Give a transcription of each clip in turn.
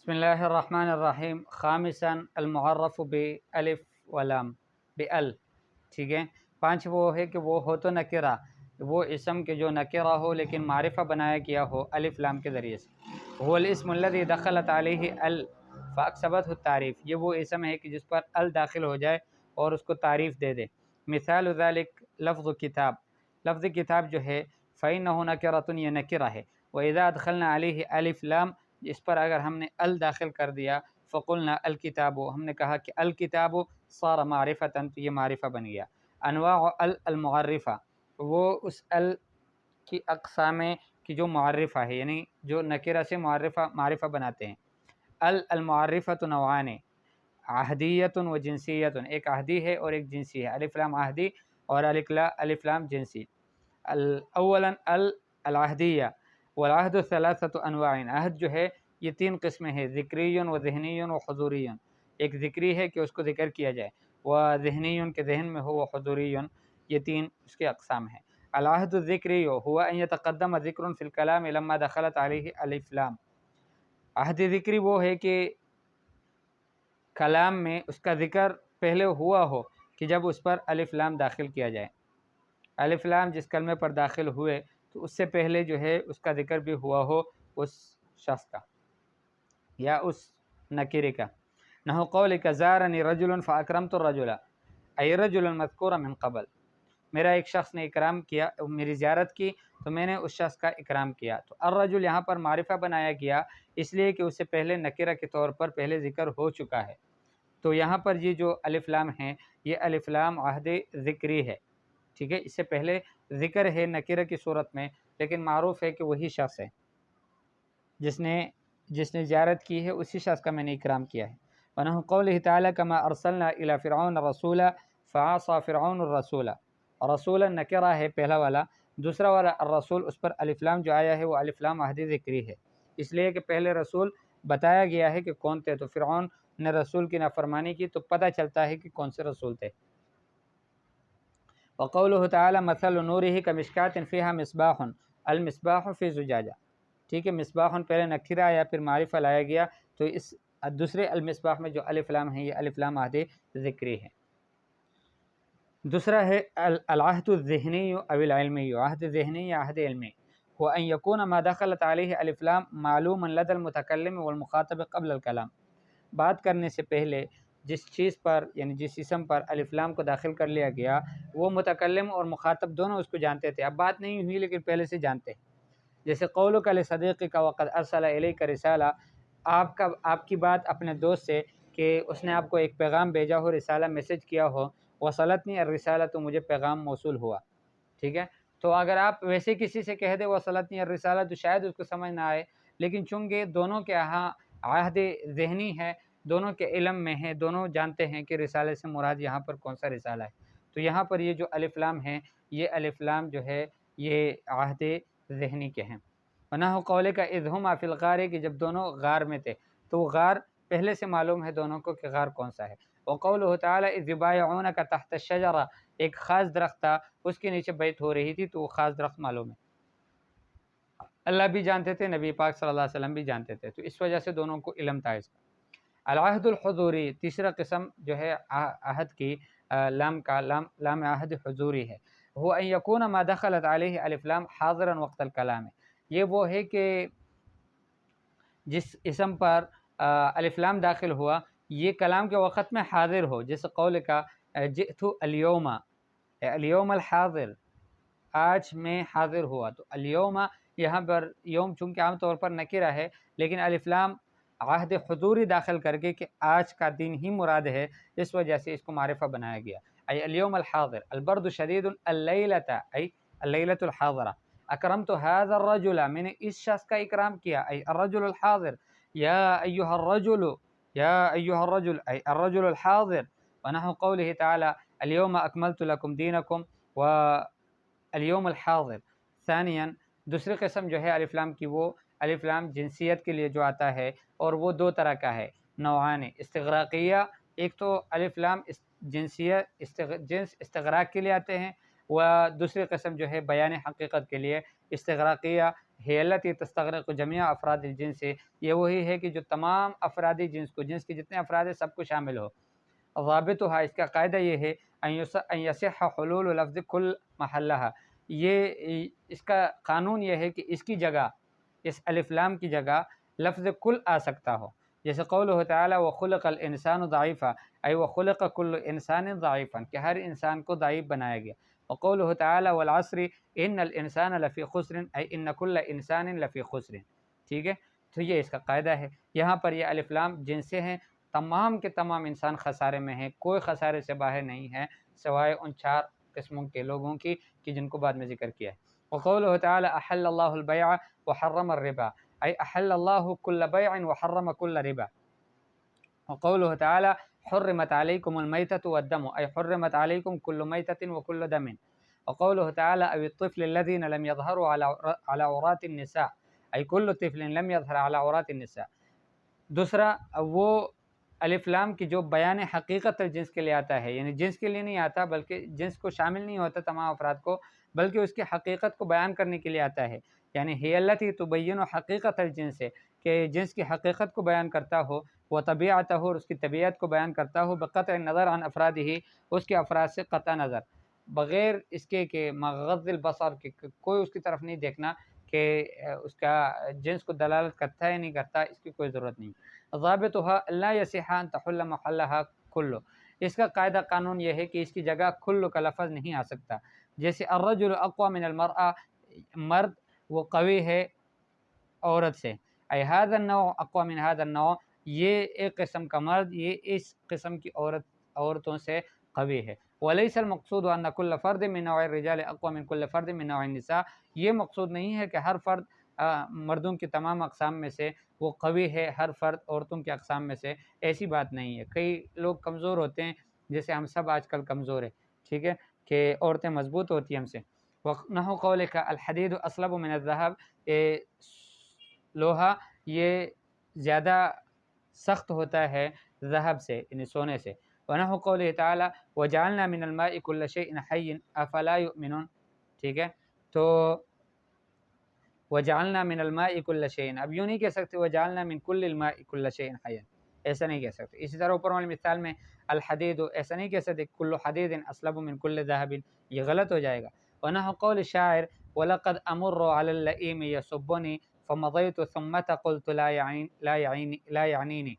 بسم الله الرحمن الرحیم خامسا المعرف بألف ولام بأل، ٹھیک ہے۔ پانچ وہ ہے کہ وہ ہو تو نکرہ، وہ اسم کے جو نکرہ ہو لیکن معرفہ بنایا گیا ہو الف لام کے ذریعے سے۔ هو الاسم الذي دخلت علیہ ال فاکسبتہ التعریف، یہ وہ اسم ہے کہ جس پر ال داخل ہو جائے اور اس کو تعریف دے دے۔ مثال ذلک لفظ کتاب، لفظ کتاب جو ہے فإنہ نکرۃ، یہ نکرہ ہے۔ وإذا أدخلنا علیہ الف لام، اس پر اگر ہم نے ال داخل کر دیا فقلنا الکتاب، ہم نے کہا کہ الکتاب صار معرفتاً، تو یہ معرفہ بن گیا۔ انواع المعرفہ، وہ اس ال کی اقسام کی جو معرفہ ہے، یعنی جو نکرہ سے معرفہ بناتے ہیں۔ المعرفۃ نوعان، عہدیۃ و جنسیۃ، ایک عہدی ہے اور ایک جنسی ہے۔ الف لام عہدی اور الف لام جنسی۔ اولا العہدیہ، والعہد ثلاثۃ انواع، عہد جو ہے یہ تین قسمیں ہیں، ذکری و ذہنی و حضوری۔ ایک ذکری ہے کہ اس کو ذکر کیا جائے، و ذہنی کے ذہن میں ہو، و حضوری، یہ تین اس کے اقسام ہیں۔ العہد الذکری هو ان یتقدم ذکر فی الکلام لما دخلت علیہ الف لام، عہد ذکری وہ ہے کہ کلام میں اس کا ذکر پہلے ہوا ہو کہ جب اس پر الف لام داخل کیا جائے۔ الف لام جس کلمے پر داخل ہوئے تو اس سے پہلے جو ہے اس کا ذکر بھی ہوا ہو اس شخص کا یا اس نکرے کا۔ نحو قولک زارنی رجل فاکرمت الرجل، ای رجل مذکور من قبل، میرا ایک شخص نے اکرام کیا، میری زیارت کی تو میں نے اس شخص کا اکرام کیا۔ تو الرجل یہاں پر معرفہ بنایا گیا اس لیے کہ اس سے پہلے نکرہ کے طور پر پہلے ذکر ہو چکا ہے۔ تو یہاں پر یہ جو الف لام ہیں یہ الف لام عہد ذکری ہے، ٹھیک ہے۔ اس سے پہلے ذکر ہے نکرہ کی صورت میں، لیکن معروف ہے کہ وہی شخص ہے جس نے زیارت کی ہے، اسی شخص کا میں نے اکرام کیا ہے۔ وَنَحْوُ قَوْلِهِ تَعَالَى كَمَا أَرْسَلْنَا إِلَى فِرْعَوْنَ رَسُولًا فَعَصَىٰ فِرْعَوْنُ الرَّسُولَ، رسولا نکرہ ہے پہلا والا، دوسرا والا الرسول، اس پر الف لام جو آیا ہے وہ الف لام عہد ذکری ہے، اس لیے کہ پہلے رسول بتایا گیا ہے کہ کون تھے، تو فرعون نے رسول کی نافرمانی کی تو پتہ چلتا ہے کہ کون سے رسول تھے۔ وقوله تعالی مثل نورہ کمشکاۃ فیہا مصباح، المصباح فی زجاجہ، ٹھیک ہے۔ مصباح پہلے نکرہ یا پھر معرفہ لایا گیا، تو اس دوسرے المصباح میں جو الف لام ہے یہ الف لام عہد ذکری ہے۔ دوسرا ہے العہد الذہنی او العلمی، عہد ذہنی یا عہد علمی، هو ان یکون ما دخلت علیہ الف لام معلوما لدى المتکلم والمخاطب قبل الکلام، بات کرنے سے پہلے جس چیز پر یعنی جس اسم پر الف لام کو داخل کر لیا گیا وہ متکلم اور مخاطب دونوں اس کو جانتے تھے، اب بات نہیں ہوئی لیکن پہلے سے جانتے ہیں۔ جیسے قولک لصدیقک وقد ارسل الیک رسالہ، آپ کی بات اپنے دوست سے کہ اس نے آپ کو ایک پیغام بھیجا ہو، رسالہ میسج کیا ہو، وصلتنی الرسالہ، تو مجھے پیغام موصول ہوا، ٹھیک ہے۔ تو اگر آپ ویسے کسی سے کہہ دیں وصلتنی الرسالہ تو شاید اس کو سمجھ نہ آئے، لیکن چونکہ دونوں کے یہاں عہد ذہنی ہے، دونوں کے علم میں ہے، دونوں جانتے ہیں کہ رسالے سے مراد یہاں پر کون سا رسالہ ہے، تو یہاں پر یہ جو الف لام ہیں یہ الف لام جو ہے یہ عہد ذہنی کے ہیں۔ ونحو قولک اذ ہما فی الغار، کہ جب دونوں غار میں تھے، تو وہ غار پہلے سے معلوم ہے دونوں کو کہ غار کون سا ہے۔ وقولہ تعالی اذ یبایعونک تحت الشجرہ، ایک خاص درخت تھا اس کے نیچے بیعت ہو رہی تھی، تو وہ خاص درخت معلوم ہے، اللہ بھی جانتے تھے، نبی پاک صلی اللہ علیہ وسلم بھی جانتے تھے، تو اس وجہ سے دونوں کو علم تھا اس کا۔ العہد الحضوری، تیسرا قسم جو ہے عہد کی لام عہد حضوری ہے، وہ ان یکون ما دخلت علیہ الف لام حاضرا وقت الکلام، یہ وہ ہے کہ جس اسم پر الف لام داخل ہوا یہ کلام کے وقت میں حاضر ہو، جیسے قول کا جئت اليوم، اليوم الحاضر، آج میں حاضر ہوا، تو اليوم یہاں پر یوم چونکہ عام طور پر نکرہ ہے لیکن الف لام عہد حضوری داخل کر کے کہ آج کا دن ہی مراد ہے، اس وجہ سے اس کو معرفہ بنایا گیا۔ ای اليوم الحاضر، البرد شدید اللیلۃ، ای اللیلۃ الحاضرہ، اکرمت هذا الرجل، میں نے اس شخص کا اکرام کیا، ای الرجل الحاضر، یا ایہا الرجل، یا ایہا الرجل، ای الرجل الحاضر۔ ونحو قوله تعالی اليوم اکملت لکم دینکم، و اليوم الحاضر۔ ثانیاً دوسری قسم جو ہے الف لام کی وہ الف لام جنسیت کے لیے جو آتا ہے، اور وہ دو طرح کا ہے، نوعان، استغراقیہ، ایک تو الف لام جنسیت جنس استغراق کے لیے آتے ہیں، و دوسری قسم جو ہے بیان حقیقت کے لیے، استغراقیہ ہے التی تستغرق جمیع افراد الجنس، یہ وہی ہے کہ جو تمام افراد جنس کو، جنس کے جتنے افراد ہیں سب کو شامل ہو۔ ضابطها، اس کا قاعدہ یہ ہے ان یصح حلول لفظ کل محلہ، یہ اس کا قانون یہ ہے کہ اس کی جگہ، اس الف لام کی جگہ لفظ کل آ سکتا ہو، جیسے قولہ تعالی وخلق الانسان ضعیفا، ای وخلق کل انسان ضعیفا، کہ ہر انسان کو ضعیف بنایا گیا۔ وقولہ تعالی والعصر ان الانسان لفی خسر، ای ان کل انسان لفی خسر، ٹھیک ہے۔ تو یہ اس کا قاعدہ ہے۔ یہاں پر یہ الف لام جن سے ہیں، تمام کے تمام انسان خسارے میں ہیں، کوئی خسارے سے باہر نہیں ہے سوائے ان 4 قسموں کے لوگوں کی کہ جن کو بعد میں ذکر کیا ہے۔ وقولہ تعالی احل اللہ البیع وحرم الربا، ای احل اللہ کل بیع وحرم کل ربا۔ وقولہ تعالی حرمت علیکم المیتۃ والدم، ای حرمت علیکم کل میتۃ وکل دم۔ وقولہ تعالی او الطفل الذین لم یظہروا علی عورات النساء، ای کل طفل لم یظہر علی عورات النساء۔ دوسرا وہ الف لام کی جو بیان حقیقت الجنس کے لیے آتا ہے، یعنی جنس کے لیے نہیں آتا، بلکہ جنس کو شامل نہیں ہوتا تمام افراد کو، بلکہ اس کی حقیقت کو بیان کرنے کے لیے آتا ہے، یعنی ہی التی تبین حقیقت الجنس، کہ جنس کی حقیقت کو بیان کرتا ہو، وہ طبیعتہ، اور اس کی طبیعت کو بیان کرتا ہو، بقطع نظر عن افراد ہی، اس کے افراد سے قطع نظر، بغیر اس کے کہ مغض البصر، کہ کوئی اس کی طرف نہیں دیکھنا کہ اس کا جنس کو دلالت کرتا ہے یا نہیں کرتا، اس کی کوئی ضرورت نہیں۔ ضابطها لا يصح ان تحل محلها کل، اس کا قاعدہ قانون یہ ہے کہ اس کی جگہ کل کا لفظ نہیں آ سکتا، جیسے الرجل اقوى من المرأة، مرد وہ قوی ہے عورت سے، ای هذا النوع اقوى من هذا النوع، یہ ایک قسم کا مرد یہ اس قسم کی عورتوں سے قوی ہے۔ وليس المقصود ان كل فرد من نوع الرجال اقوى من كل فرد من نوع النساء، یہ مقصود نہیں ہے کہ ہر فرد مردوں کی تمام اقسام میں سے وہ قوی ہے، ہر فرد عورتوں کی اقسام میں سے، ایسی بات نہیں ہے۔ کئی لوگ کمزور ہوتے ہیں، جیسے ہم سب آج کل کمزور ہیں، ٹھیک ہے، کہ عورتیں مضبوط ہوتی ہیں ہم سے۔ نحو قولک الحدید اصلب من الذهب، لوہا یہ زیادہ سخت ہوتا ہے ذهب سے، یعنی سونے سے۔ ونحو قوله تعالی وجعلنا من الماء كل شيء حي افلا يؤمنون، ٹھیک ہے، تو وجعلنا من الماء كل شيء، اب یوں نہیں کہہ سکتے وجعلنا من كل الماء كل شيء حي، ایسا نہیں کہہ سکتے۔ اسی طرح اوپر والی مثال میں الحدید، ایسا نہیں کہہ سکتے كل حديد اصلب من كل ذهب، یہ غلط ہو جائے گا۔ ونحو قول الشاعر ولقد امر على اللئيم يسبني فمضيت ثم قلت لا يعنيني۔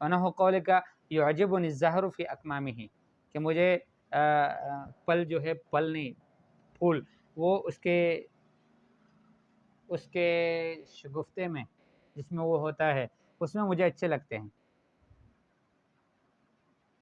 ونحو قولك يعجبني الزهر في اكمامه، کہ مجھے پل جو ہے، پل نہیں پھول، وہ اس کے شگفتے میں، جس میں وہ ہوتا ہے، اس میں مجھے اچھے لگتے ہیں۔